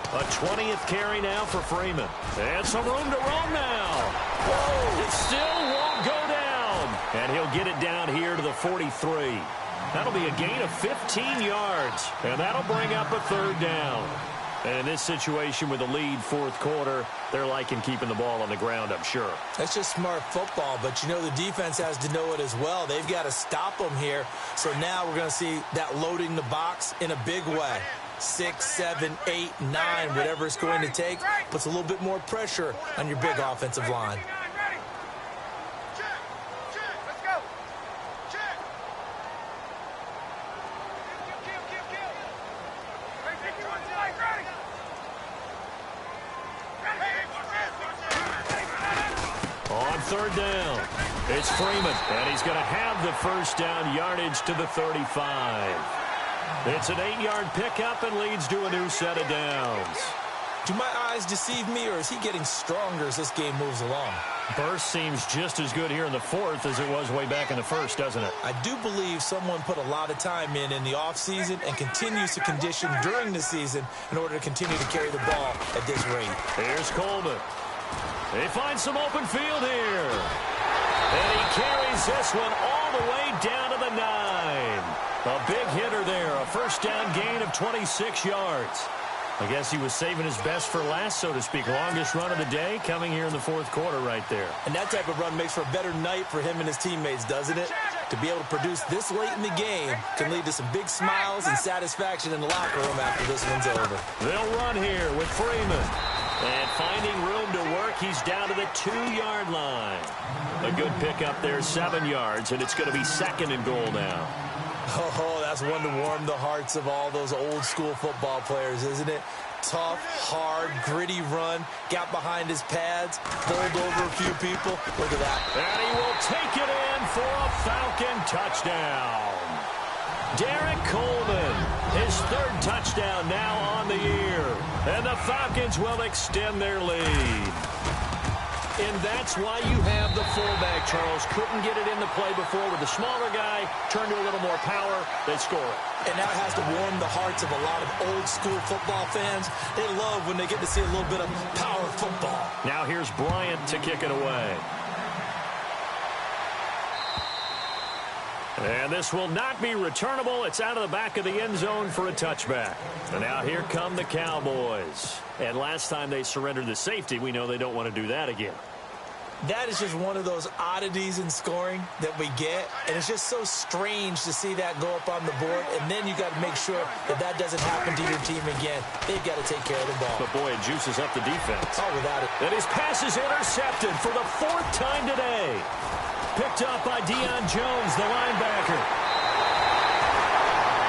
A 20th carry now for Freeman. And some room to roam now. Whoa, it still won't go down. And he'll get it down here to the 43. That'll be a gain of 15 yards. And that'll bring up a 3rd down. And in this situation with the lead 4th quarter, they're liking keeping the ball on the ground, I'm sure. That's just smart football, but you know the defense has to know it as well. They've got to stop them here. So now we're going to see that loading the box in a big way. 6, 7, 8, 9, whatever it's going to take, puts a little bit more pressure on your big offensive line. On 3rd down, it's Freeman, and he's going to have the 1st down yardage to the 35. It's an 8-yard pickup and leads to a new set of downs. Do my eyes deceive me, or is he getting stronger as this game moves along? Burst seems just as good here in the 4th as it was way back in the 1st, doesn't it? I do believe someone put a lot of time in the offseason and continues to condition during the season in order to continue to carry the ball at this rate. Here's Coleman. They find some open field here. And he carries this one all the way down to the 9. A big hitter there, a 1st down gain of 26 yards. I guess he was saving his best for last, so to speak. Longest run of the day coming here in the 4th quarter right there. And that type of run makes for a better night for him and his teammates, doesn't it? To be able to produce this late in the game can lead to some big smiles and satisfaction in the locker room after this one's over. They'll run here with Freeman. And finding room to work, he's down to the 2-yard line. A good pickup there, 7 yards, and it's going to be 2nd and goal now. Oh, that's one to warm the hearts of all those old-school football players, isn't it? Tough, hard, gritty run. Got behind his pads, bowled over a few people. Look at that. And he will take it in for a Falcon touchdown. Derek Coleman, his 3rd touchdown now on the year. And the Falcons will extend their lead. And that's why you have the fullback, Charles. Couldn't get it into play before with the smaller guy. Turned to a little more power. They score it. And that has to warm the hearts of a lot of old-school football fans. They love when they get to see a little bit of power football. Now here's Bryant to kick it away. And this will not be returnable. It's out of the back of the end zone for a touchback. And now here come the Cowboys. And last time they surrendered the safety, we know they don't want to do that again. That is just one of those oddities in scoring that we get. And it's just so strange to see that go up on the board. And then you got to make sure that that doesn't happen to your team again. They've got to take care of the ball. But, boy, it juices up the defense. Oh, without it. And his pass is intercepted for the 4th time today. Picked up by Deion Jones, the linebacker.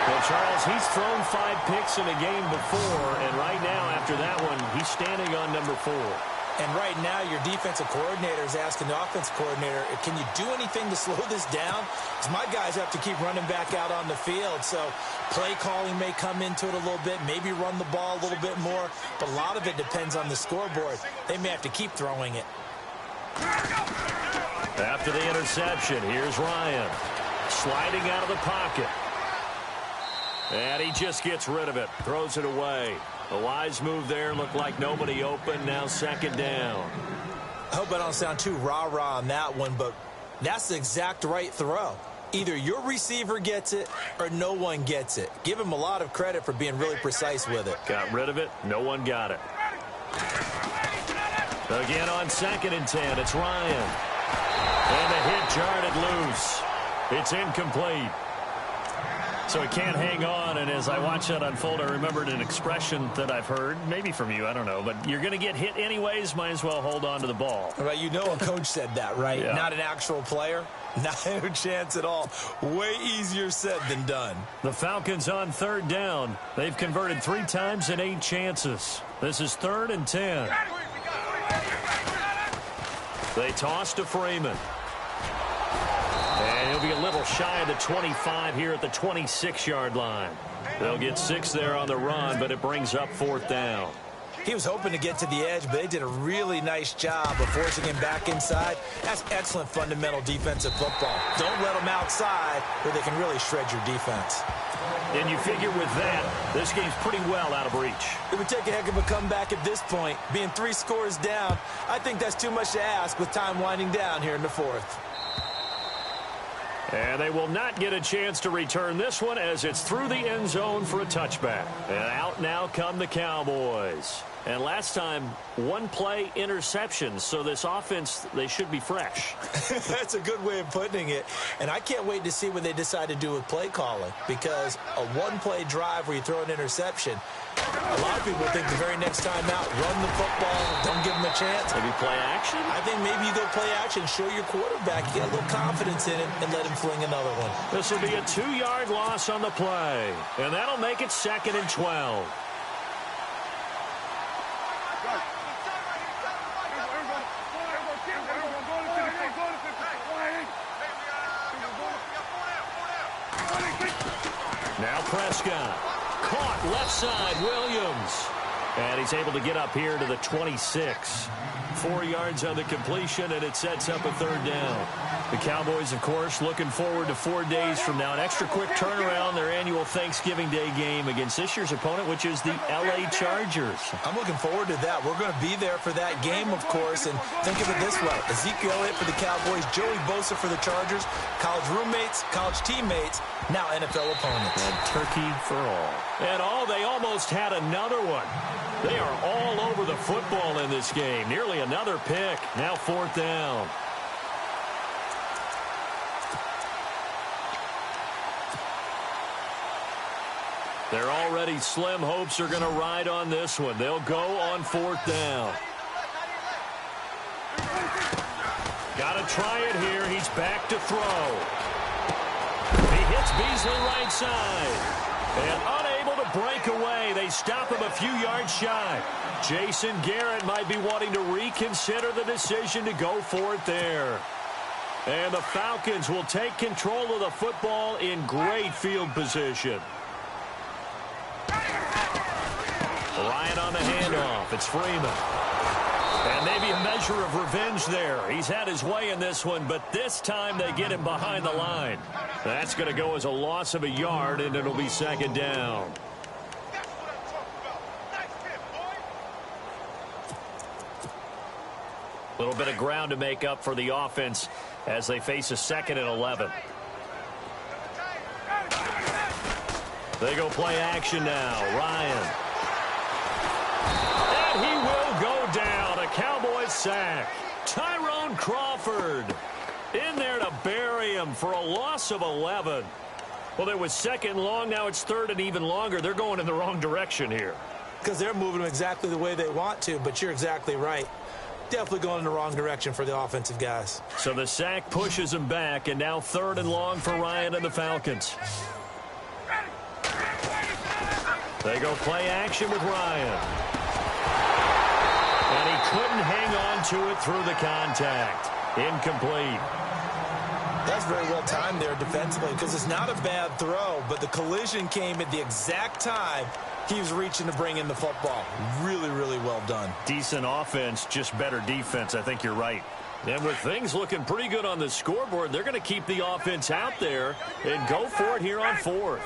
Well, Charles, he's thrown 5 picks in a game before, and right now, after that one, he's standing on number 4. And right now, your defensive coordinator is asking the offensive coordinator, can you do anything to slow this down? Because my guys have to keep running back out on the field. So play calling may come into it a little bit, maybe run the ball a little bit more. But a lot of it depends on the scoreboard. They may have to keep throwing it. After the interception, here's Ryan. Sliding out of the pocket. And he just gets rid of it. Throws it away. A wise move there. Looked like nobody open. Now 2nd down. I hope I don't sound too rah-rah on that one, but that's the exact right throw. Either your receiver gets it or no one gets it. Give him a lot of credit for being really precise with it. Got rid of it. No one got it. Again on 2nd and 10. It's Ryan. And the hit jarred it loose. It's incomplete. So he can't hang on, and as I watch that unfold, I remembered an expression that I've heard, maybe from you, I don't know, but you're going to get hit anyways, might as well hold on to the ball. Right, you know a coach said that, right? Yeah. Not an actual player. No chance at all. Way easier said than done. The Falcons on 3rd down. They've converted 3 times in 8 chances. This is 3rd and 10. They toss to Freeman. And he'll be a little shy of the 25 here at the 26-yard line. They'll get 6 there on the run, but it brings up 4th down. He was hoping to get to the edge, but they did a really nice job of forcing him back inside. That's excellent fundamental defensive football. Don't let them outside where they can really shred your defense. And you figure with that, this game's pretty well out of reach. It would take a heck of a comeback at this point. Being 3 scores down, I think that's too much to ask with time winding down here in the 4th. And they will not get a chance to return this one as it's through the end zone for a touchback. And out now come the Cowboys. And last time, 1-play interception. So this offense, they should be fresh. That's a good way of putting it. And I can't wait to see what they decide to do with play calling. Because a 1-play drive where you throw an interception, a lot of people think the very next time out, run the football, don't give them a chance. Maybe play action? I think maybe you go play action, show your quarterback, you get a little confidence in him, and let him fling another one. This will be a 2-yard loss on the play. And that'll make it 2nd and 12. Now Prescott. Caught left side, Williams. And he's able to get up here to the 26. 4 yards on the completion, and it sets up a 3rd down. The Cowboys, of course, looking forward to 4 days from now. An extra quick turnaround, their annual Thanksgiving Day game against this year's opponent, which is the L.A. Chargers. I'm looking forward to that. We're going to be there for that game, of course, and think of it this way. Ezekiel Elliott for the Cowboys, Joey Bosa for the Chargers, college roommates, college teammates, now NFL opponents. And turkey for all. And they almost had another one. They are all over the football in this game. Nearly another pick. Now 4th down. Their already slim hopes are going to ride on this one. They'll go on 4th down. Got to try it here. He's back to throw. He hits Beasley right side. And unable to break away. They stop him a few yards shy. Jason Garrett might be wanting to reconsider the decision to go for it there. And the Falcons will take control of the football in great field position. Ryan on the handoff. It's Freeman. And maybe a measure of revenge there. He's had his way in this one, but this time they get him behind the line. That's going to go as a loss of a yard, and it'll be second down. A little bit of ground to make up for the offense as they face a 2nd and 11. They go play action now. Ryan. And he will go down. A Cowboys sack. Tyrone Crawford in there to bury him for a loss of 11. Well, there was 2nd long. Now it's 3rd and even longer. They're going in the wrong direction here. Because they're moving them exactly the way they want to, but you're exactly right. Definitely going in the wrong direction for the offensive guys. So the sack pushes him back, and now 3rd and long for Ryan and the Falcons. They go play action with Ryan. And he couldn't hang on to it through the contact. Incomplete. That's very well timed there defensively because it's not a bad throw, but the collision came at the exact time he was reaching to bring in the football. Really, really well done. Decent offense, just better defense. I think you're right. And with things looking pretty good on the scoreboard, they're going to keep the offense out there and go for it here on 4th.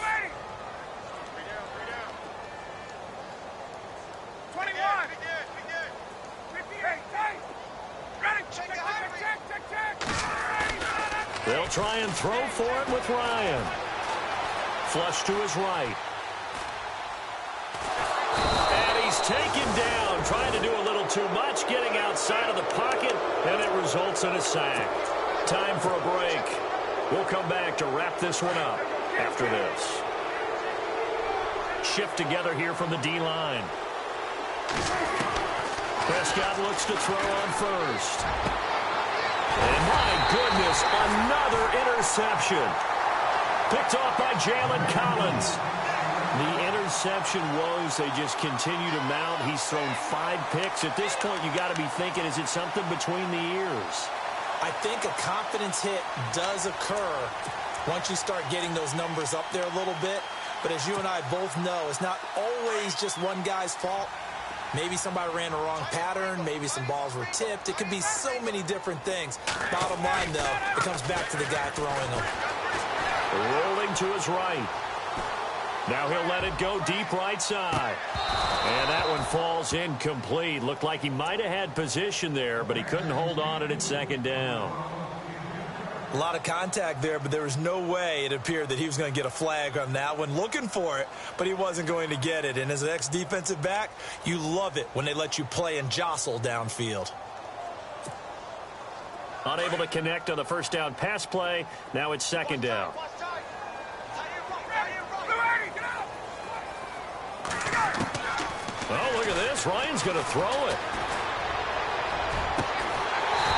21. They'll try and throw for it with Ryan. Flush to his right. And he's taken down, trying to do a little too much, getting outside of the pocket, and it results in a sack. Time for a break. We'll come back to wrap this one up after this. Shift together here from the D-line. Prescott looks to throw on first. And my goodness, another interception. Picked off by Jalen Collins. The interception woes, they just continue to mount. He's thrown 5 picks. At this point, you got to be thinking, is it something between the ears? I think a confidence hit does occur once you start getting those numbers up there a little bit. But as you and I both know, it's not always just one guy's fault. Maybe somebody ran a wrong pattern. Maybe some balls were tipped. It could be so many different things. Bottom line, though, it comes back to the guy throwing them. Rolling to his right. Now he'll let it go deep right side. And that one falls incomplete. Looked like he might have had position there, but he couldn't hold on at 2nd down. A lot of contact there, but there was no way it appeared that he was going to get a flag on that one. Looking for it, but he wasn't going to get it. And as an ex-defensive back, you love it when they let you play and jostle downfield. Unable to connect on the first down pass play. Now it's 2nd down. Oh, look at this. Ryan's going to throw it.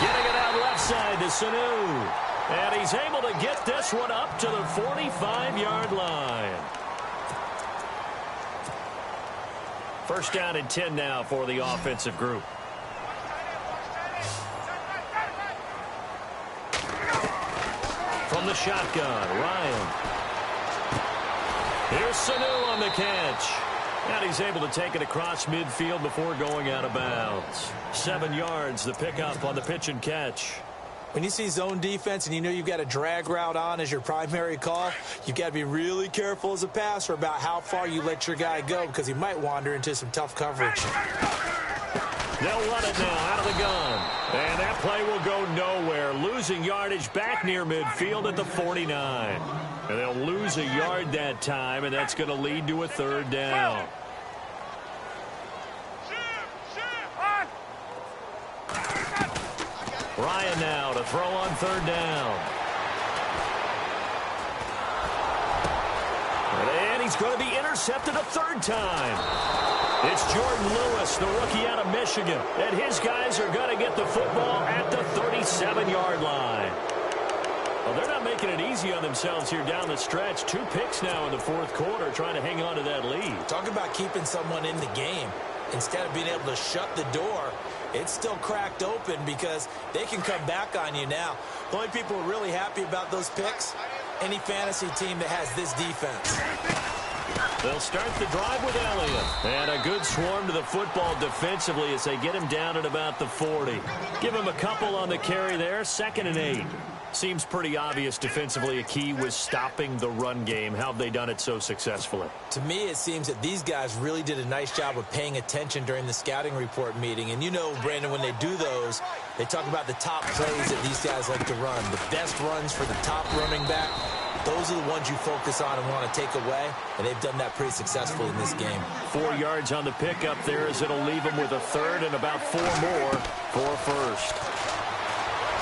Getting it out left side to Sanu. And he's able to get this one up to the 45-yard line. First down and 10 now for the offensive group. From the shotgun, Ryan. Here's Sanu on the catch. And he's able to take it across midfield before going out of bounds. 7 yards, the pickup on the pitch and catch. When you see zone defense and you know you've got a drag route on as your primary call, you've got to be really careful as a passer about how far you let your guy go because he might wander into some tough coverage. They'll run it now out of the gun. And that play will go nowhere. Losing yardage back near midfield at the 49. And they'll lose a yard that time, and that's going to lead to a 3rd down. Ryan now to throw on 3rd down. And he's going to be intercepted a 3rd time. It's Jordan Lewis, the rookie out of Michigan. And his guys are going to get the football at the 37-yard line. Well, they're not making it easy on themselves here down the stretch. 2 picks now in the 4th quarter trying to hang on to that lead. Talk about keeping someone in the game. Instead of being able to shut the door, it's still cracked open because they can come back on you now. The only people who are really happy about those picks, any fantasy team that has this defense. They'll start the drive with Elliott. And a good swarm to the football defensively as they get him down at about the 40. Give him a couple on the carry there. 2nd and 8. Seems pretty obvious defensively a key was stopping the run game. How have they done it so successfully? To me, it seems that these guys really did a nice job of paying attention during the scouting report meeting. And you know, Brandon, when they do those, they talk about the top plays that these guys like to run. The best runs for the top running back. Those are the ones you focus on and want to take away, and they've done that pretty successfully in this game. 4 yards on the pickup there as it'll leave them with a 3rd and about 4 more for a 1st.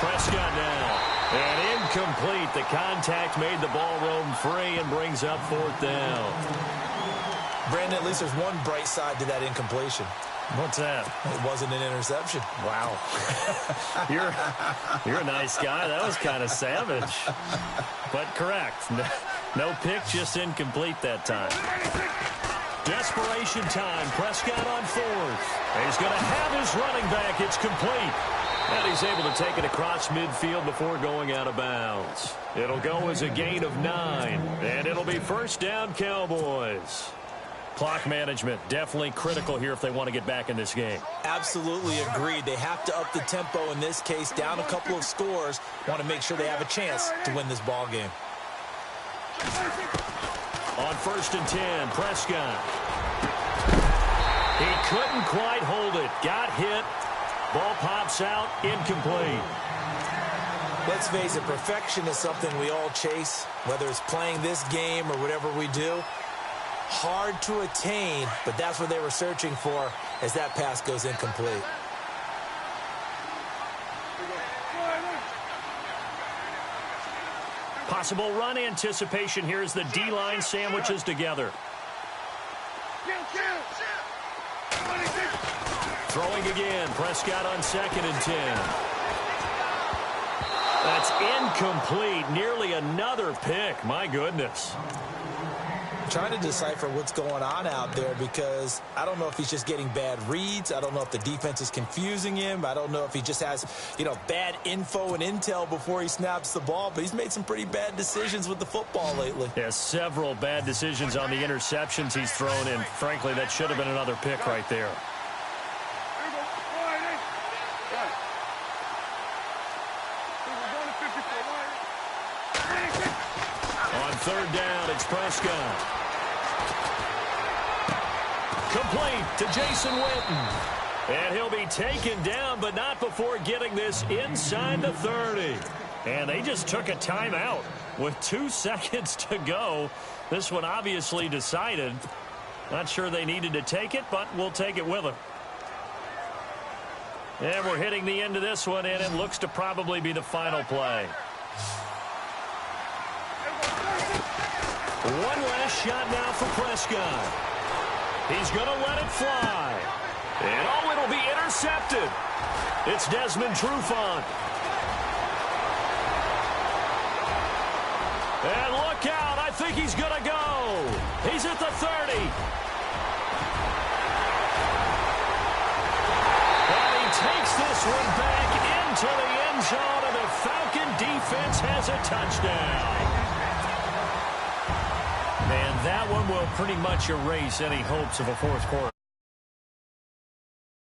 Prescott now. And incomplete. The contact made the ball roam free and brings up 4th down. Brandon, at least there's one bright side to that incompletion. What's that? It wasn't an interception. Wow. You're a nice guy. That was kind of savage. But correct. No pick, just incomplete that time. Desperation time. Prescott on 4th. And he's going to have his running back. It's complete. And he's able to take it across midfield before going out of bounds. It'll go as a gain of 9. And it'll be 1st down, Cowboys. Clock management definitely critical here if they want to get back in this game. Absolutely agreed. They have to up the tempo in this case, down a couple of scores. Want to make sure they have a chance to win this ball game. On 1st and 10, Prescott. He couldn't quite hold it. Got hit. Ball pops out, incomplete. Let's face it, perfection is something we all chase, whether it's playing this game or whatever we do. Hard to attain, but that's what they were searching for as that pass goes incomplete. Possible run anticipation here as the D-line sandwiches together. Throwing again. Prescott on 2nd and 10. That's incomplete. Nearly another pick. My goodness. Trying to decipher what's going on out there because I don't know if he's just getting bad reads. I don't know if the defense is confusing him. I don't know if he just has, bad info and intel before he snaps the ball. But he's made some pretty bad decisions with the football lately. Yeah, several bad decisions on the interceptions he's thrown in. Frankly, that should have been another pick right there. On 3rd down, it's Prescott. Complete to Jason Witten. And he'll be taken down, but not before getting this inside the 30. And they just took a timeout with 2 seconds to go. This one obviously decided. Not sure they needed to take it, but we'll take it with them. And we're hitting the end of this one, and it looks to probably be the final play. One last shot now for Prescott. He's going to let it fly. And, it'll be intercepted. It's Desmond Trufant. And look out. I think he's going to go. He's at the 30. And he takes this one back into the end zone, and the Falcon defense has a touchdown. And that one will pretty much erase any hopes of a 4th quarter.